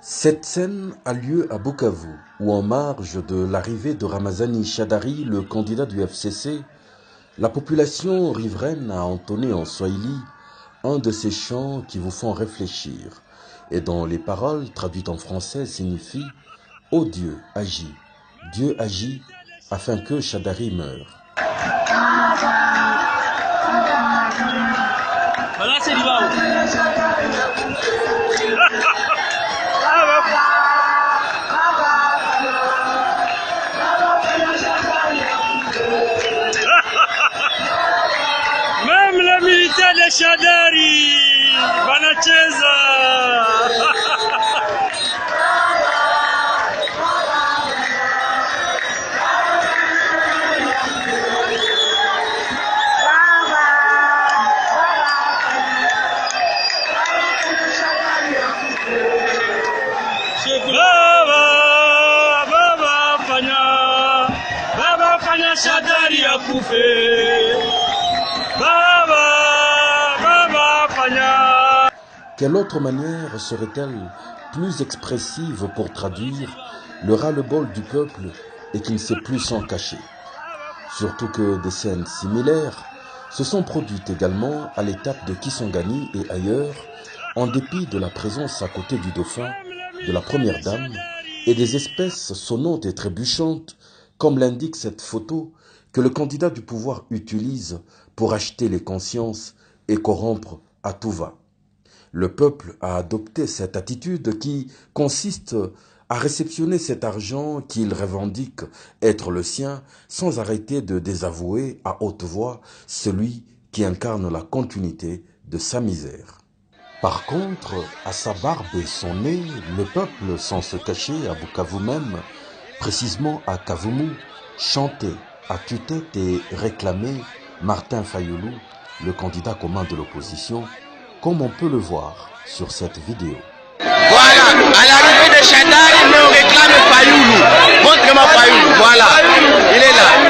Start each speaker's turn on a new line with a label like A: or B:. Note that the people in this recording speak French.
A: Cette scène a lieu à Bukavu, où en marge de l'arrivée de Ramazani Shadary, le candidat du FCC, la population riveraine a entonné en swahili un de ces chants qui vous font réfléchir et dont les paroles traduites en français signifient « Ô Dieu, agis afin que Shadary meure ».
B: Même les militaires de Shadary wanacheza. Baba fanya Shadary akufe.
A: Quelle autre manière serait-elle plus expressive pour traduire le ras-le-bol du peuple et qui ne sait plus s'en cacher? Surtout que des scènes similaires se sont produites également à l'étape de Kisangani et ailleurs, en dépit de la présence à côté du dauphin, de la première dame et des espèces sonnantes et trébuchantes, comme l'indique cette photo que le candidat du pouvoir utilise pour acheter les consciences et corrompre à tout va. Le peuple a adopté cette attitude qui consiste à réceptionner cet argent qu'il revendique être le sien sans arrêter de désavouer à haute voix celui qui incarne la continuité de sa misère. Par contre, à sa barbe et son nez, le peuple, sans se cacher à Bukavu même, précisément à Kavumu, chantait à tue-tête et réclamait Martin Fayulu, le candidat commun de l'opposition, comme on peut le voir sur cette vidéo.
C: Voilà, à l'arrivée de Shadary, on réclame Fayulu. Montre-moi Fayulu, voilà, il est là.